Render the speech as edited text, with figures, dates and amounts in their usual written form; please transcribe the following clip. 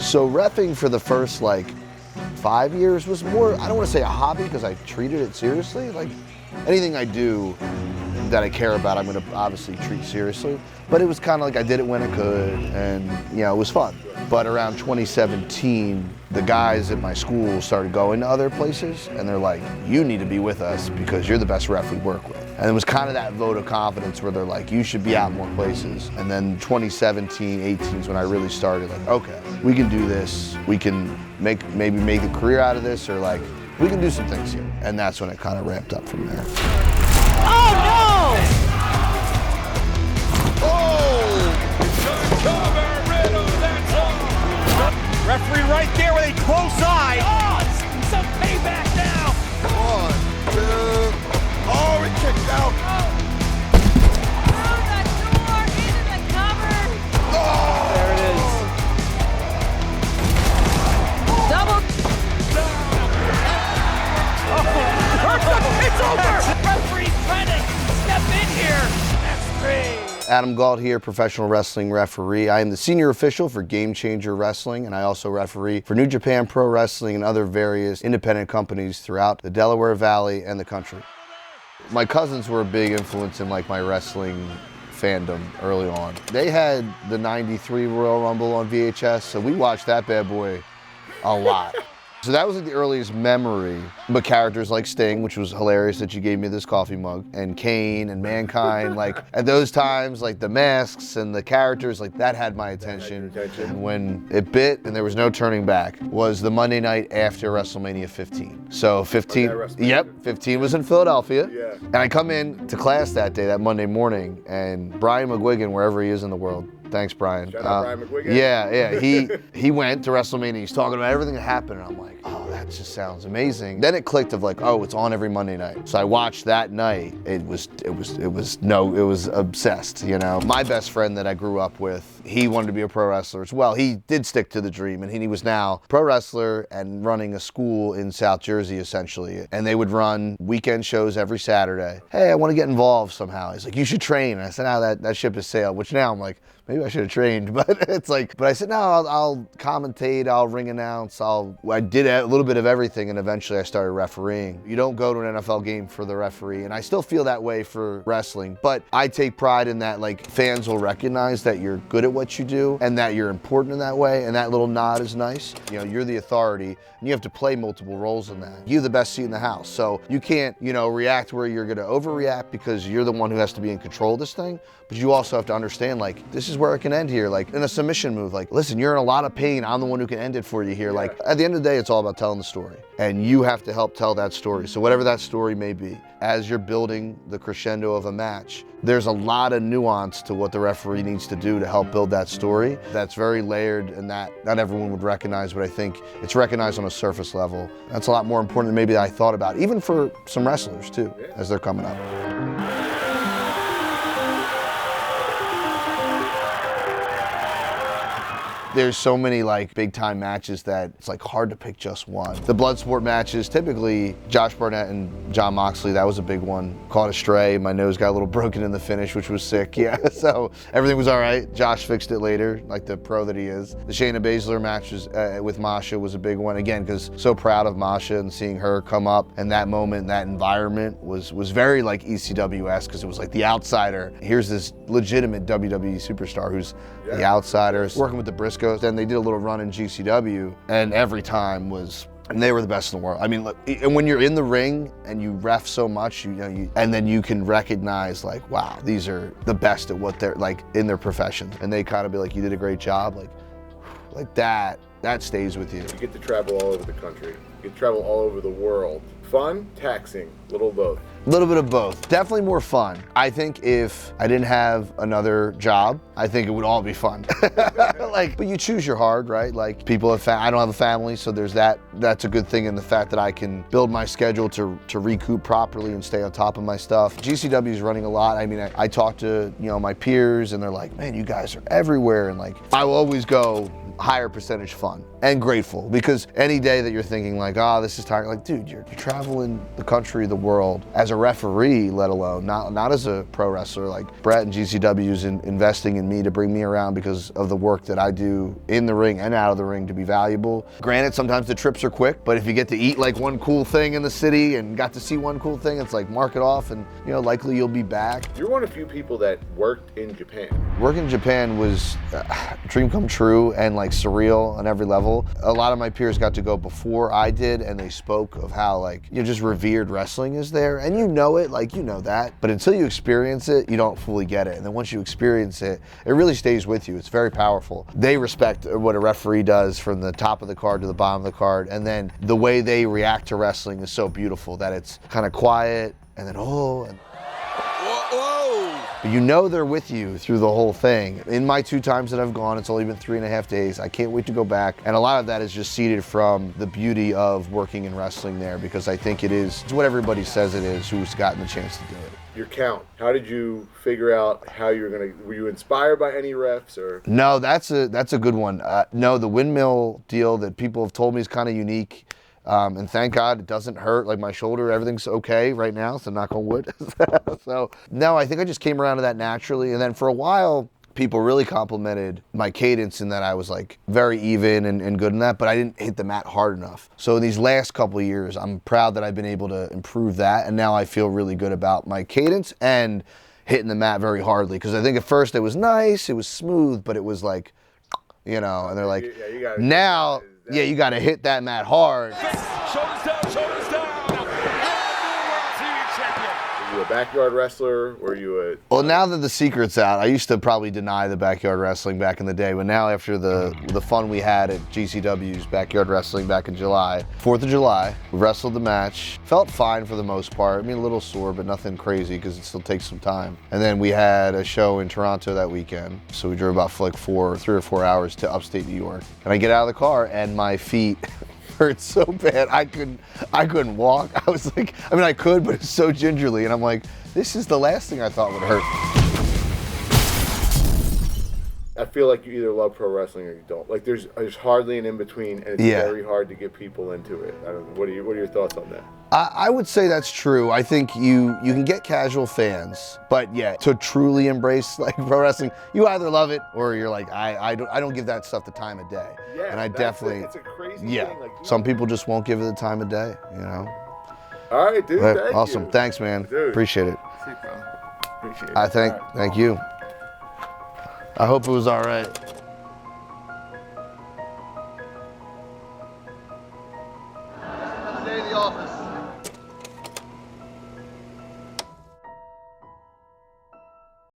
So reffing for the first like 5 years was more, I don't want to say a hobby because I treated it seriously. Like anything I do that I care about, I'm going to obviously treat seriously. But it was kind of like I did it when I could, and it was fun. But around 2017, the guys at my school started going to other places, and they're like, you need to be with us because you're the best ref we work with. And it was kind of that vote of confidence where they're like, you should be out more places. And then 2017, 18 is when I really started like, okay, we can do this. We can maybe make a career out of this, or like, we can do some things here. And that's when it kind of ramped up from there. Oh no! Referee right there with a close eye. Oh, some payback now. 1, 2. Oh, he kicked out. Through the door, into the cover. Oh! There it is. Double. Oh, it's over. Referee's trying to step in here. That's 3. Adam Gault here, professional wrestling referee. I am the senior official for Game Changer Wrestling, and I also referee for New Japan Pro Wrestling and other various independent companies throughout the Delaware Valley and the country. My cousins were a big influence in like my wrestling fandom early on. They had the '93 Royal Rumble on VHS, so we watched that bad boy a lot. So that was like the earliest memory, but characters like Sting, which was hilarious that you gave me this coffee mug, and Kane and Mankind, like at those times, like the masks and the characters, like that had my attention. And when it bit and there was no turning back was the Monday night after WrestleMania 15. So 15, yep, 15 was in Philadelphia. Yeah. And I come in to class that day, that Monday morning, and Brian McGuigan, wherever he is in the world, thanks, Brian. Shout out Brian McGuigan. Yeah. He went to WrestleMania. He's talking about everything that happened, and I'm like, oh, that just sounds amazing. Then it clicked of like, oh, it's on every Monday night. So I watched that night. It was obsessed. My best friend that I grew up with, he wanted to be a pro wrestler as well. He did stick to the dream, and he was now a pro wrestler and running a school in South Jersey essentially. And they would run weekend shows every Saturday. Hey, I want to get involved somehow. He's like, you should train. And I said, oh, that ship has sailed. Which now I'm like, maybe I should have trained, but it's like, but I said, no, I'll commentate, I'll ring announce, I did a little bit of everything, and eventually I started refereeing. You don't go to an NFL game for the referee, and I still feel that way for wrestling, but I take pride in that, like, fans will recognize that you're good at what you do, and that you're important in that way, and that little nod is nice. You're the authority, and you have to play multiple roles in that. You have the best seat in the house, so you can't, react where you're gonna overreact because you're the one who has to be in control of this thing, but you also have to understand, like, this is where it can end here. Like in a submission move, like, listen, you're in a lot of pain. I'm the one who can end it for you here. Like at the end of the day, it's all about telling the story, and you have to help tell that story. So whatever that story may be, as you're building the crescendo of a match, there's a lot of nuance to what the referee needs to do to help build that story. That's very layered, and that not everyone would recognize, but I think it's recognized on a surface level. That's a lot more important than maybe I thought about, even for some wrestlers too, as they're coming up. There's so many like big time matches that it's like hard to pick just one. The blood sport matches, typically Josh Barnett and John Moxley, that was a big one. Caught a stray, my nose got a little broken in the finish, which was sick, yeah. So everything was all right. Josh fixed it later, like the pro that he is. The Shayna Baszler match with Masha was a big one, again, because so proud of Masha and seeing her come up, and that moment, that environment was very like ECW-esque, because it was like the outsider. Here's this legitimate WWE superstar who's the outsider, working with the Briscoes. Then they did a little run in GCW, and every time and they were the best in the world. I mean, look, and when you're in the ring and you ref so much, and then you can recognize like, wow, these are the best at what they're like in their profession, and they kind of be like, you did a great job, like that stays with you. You get to travel all over the country. You get to travel all over the world. Fun, taxing, little of both. A little bit of both. Definitely more fun. I think if I didn't have another job, I think it would all be fun. But you choose your hard, right? Like people have, I don't have a family, so there's that. That's a good thing in the fact that I can build my schedule to recoup properly and stay on top of my stuff. GCW is running a lot. I mean, I talk to my peers, and they're like, man, you guys are everywhere, and like I will always go higher percentage fun and grateful, because any day that you're thinking like, oh, this is tiring, like, dude, you're traveling traveling the country, the world, as a referee, let alone, not as a pro wrestler. Like Brett and GCW's investing in me to bring me around because of the work that I do in the ring and out of the ring to be valuable. Granted, sometimes the trips are quick, but if you get to eat like one cool thing in the city and got to see one cool thing, it's like mark it off and, you know, likely you'll be back. You're one of the few people that worked in Japan. Working in Japan was a dream come true and like surreal on every level. A lot of my peers got to go before I did, and they spoke of how like, you know, just revered wrestling is there, and you know it, like you know that, but until you experience it, you don't fully get it. And then once you experience it, it really stays with you. It's very powerful. They respect what a referee does from the top of the card to the bottom of the card, and then the way they react to wrestling is so beautiful that it's kind of quiet and then and you know they're with you through the whole thing. In my 2 times that I've gone, it's only been 3.5 days. I can't wait to go back. And a lot of that is just seeded from the beauty of working in wrestling there, because I think it's what everybody says it is who's gotten the chance to do it. Your count. How did you figure out how you were you inspired by any refs or? No, that's a good one. No, the windmill deal that people have told me is kind of unique. And thank God it doesn't hurt, like my shoulder, everything's okay right now, so knock on wood. So, no, I think I just came around to that naturally. And then for a while, people really complimented my cadence in that I was like very even and good in that, but I didn't hit the mat hard enough. So in these last couple of years, I'm proud that I've been able to improve that. And now I feel really good about my cadence and hitting the mat very hardly. Because I think at first it was nice, it was smooth, but it was like, you know, and they're like, now, yeah, you got to hit that mat hard. Shoulders down, shoulders down. Were you a backyard wrestler? Were you a... Well, now that the secret's out, I used to probably deny the backyard wrestling back in the day, but now after the fun we had at GCW's backyard wrestling back in July, 4th of July, we wrestled the match. Felt fine for the most part. I mean, a little sore, but nothing crazy because it still takes some time. And then we had a show in Toronto that weekend, so we drove about for like 3 or 4 hours to upstate New York. And I get out of the car and my feet hurt so bad. I couldn't walk. I was like, I mean, I could, but it's so gingerly. And I'm like, this is the last thing I thought would hurt. I feel like you either love pro wrestling or you don't. Like there's hardly an in between, and it's very hard to get people into it. I don't know. What are your thoughts on that? I would say that's true. I think you can get casual fans, but yeah, to truly embrace like pro wrestling, you either love it or you're like, I don't give that stuff the time of day. Yeah, and I definitely, it's a crazy thing. Like, some people just won't give it the time of day, you know. All right, dude. But thank awesome. you. Thanks, man. Dude. Appreciate it. Appreciate it. Thank you. I hope it was all right.